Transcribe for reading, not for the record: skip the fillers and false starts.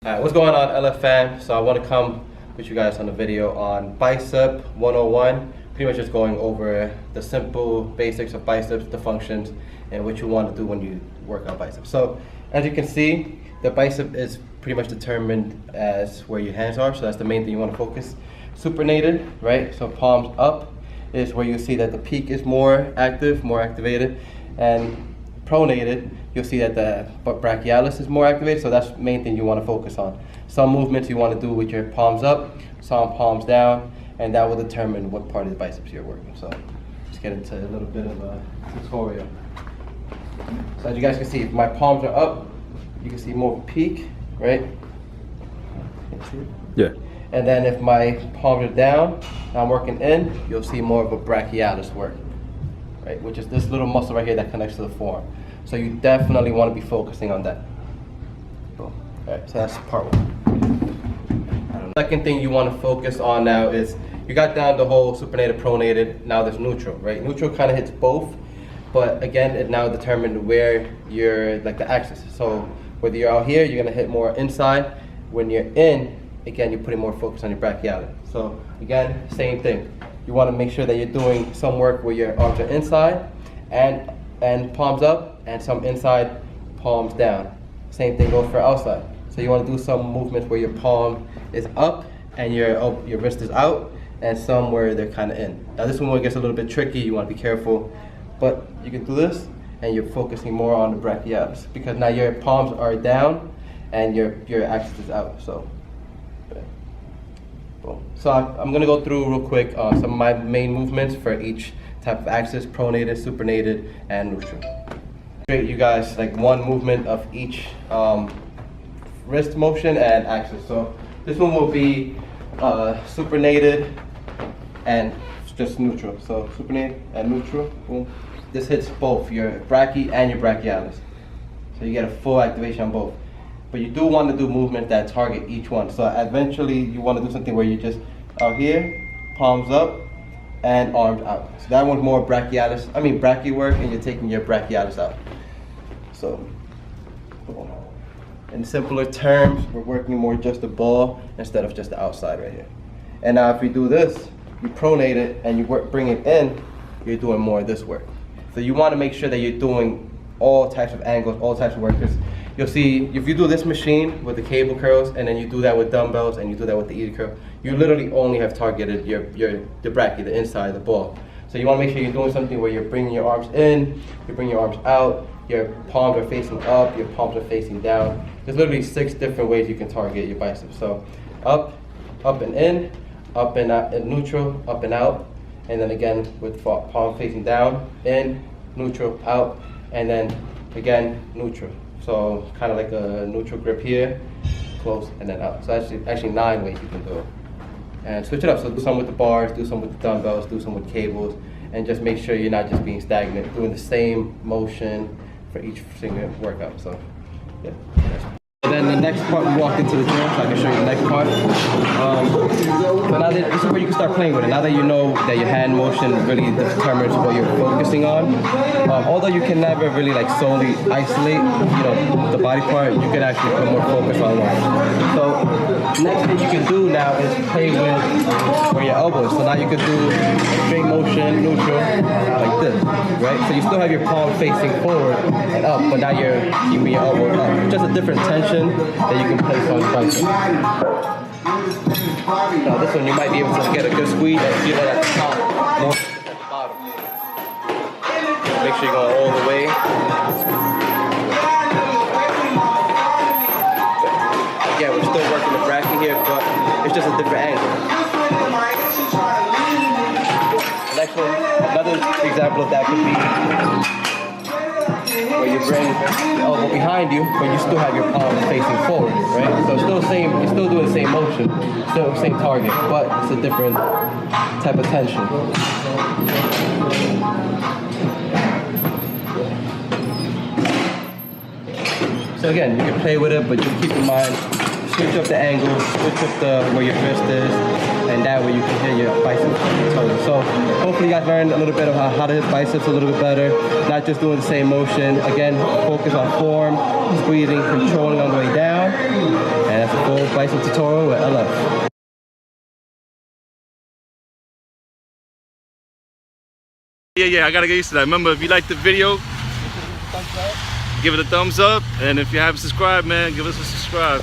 Alright, what's going on, LF fam? So I want to come with you guys on a video on Bicep 101. Pretty much just going over the simple basics of biceps, the functions, and what you want to do when you work out biceps. So as you can see, the bicep is pretty much determined as where your hands are. So that's the main thing you want to focus. Supinated, right? So palms up is where you see that the peak is more active, more activated, and pronated, you'll see that the brachialis is more activated, so that's the main thing you want to focus on. Some movements you want to do with your palms up, some palms down, and that will determine what part of the biceps you're working. So let's get into a little bit of a tutorial. So as you guys can see, if my palms are up, you can see more of a peak, right? Can you see it? Yeah. And then if my palms are down, and I'm working in, you'll see more of a brachialis work, right? Which is this little muscle right here that connects to the forearm. So you definitely want to be focusing on that. Boom. All right, so that's part one. Second thing you want to focus on now is, you got down the whole supinated, pronated, now there's neutral, right? Neutral kind of hits both, but again, it now determined where you're, like the axis. So whether you're out here, you're going to hit more inside. When you're in, again, you're putting more focus on your brachialis. So again, same thing. You want to make sure that you're doing some work where your arms are inside and palms up, and some inside, palms down. Same thing goes for outside. So you want to do some movements where your palm is up and your wrist is out, and some where they're kind of in. Now this one gets a little bit tricky, you want to be careful, but you can do this and you're focusing more on the brachialis, because now your palms are down and your axis is out. So boom. So I'm going to go through real quick some of my main movements for each type of axis: pronated, supinated, and neutral. You guys like one movement of each wrist motion and axis. So this one will be supinated and just neutral. So supinated and neutral. Boom. This hits both your brachii and your brachialis. So you get a full activation on both. But you do want to do movements that target each one. So eventually you want to do something where you just out here, palms up, and arms out. So that one's more brachii work, and you're taking your brachialis out. So in simpler terms, we're working more just the ball instead of just the outside right here. And now if we do this, you pronate it and you bring it in, you're doing more of this work. So you want to make sure that you're doing all types of angles, all types of work. You'll see, if you do this machine with the cable curls, and then you do that with dumbbells, and you do that with the easy curl, you literally only have targeted the brachii, the inside of the ball. So you want to make sure you're doing something where you're bringing your arms in, you bring your arms out, your palms are facing up, your palms are facing down. There's literally 6 different ways you can target your biceps. So up and in, up and out, and neutral, up and out, and then again with palm facing down, in, neutral, out, and then again neutral. So kind of like a neutral grip here, close, and then out. So actually 9 ways you can do it. And switch it up. So do some with the bars, do some with the dumbbells, do some with cables, and just make sure you're not just being stagnant, doing the same motion for each single workout. So yeah. And then the next part, we walk into the gym, so I can show you the next part. So now that this is where you can start playing with it. Now that you know that your hand motion really determines what you're focusing on, although you can never really like solely isolate, the body part, you can actually put more focus on one. So next thing you can do now is play with where your elbows. So now you can do straight motion, neutral, like this, right? So you still have your palm facing forward and up, but now you're keeping your elbow up. Just a different tension that you can place on your bicep. Now this one you might be able to get a good squeeze and feel it at the top more than at the bottom. Make sure you're going all the way. Again, we're still working the brachii here, but it's just a different angle. Next one, another example of that could be where you bring the elbow behind you, but you still have your palm facing forward, right? So it's still the same, you're still doing the same motion, still the same target, but it's a different type of tension. So again, you can play with it, but just keep in mind, switch up the angle, switch up where your wrist is, and that way you can hit your biceps total. So hopefully you guys learned a little bit of how to hit biceps a little bit better, not just doing the same motion. Again, focus on form, squeezing, controlling on the way down, and that's full bicep tutorial with LF. Yeah, I gotta get used to that. Remember, if you like the video, give it a thumbs up, and if you haven't subscribed, man, give us a subscribe.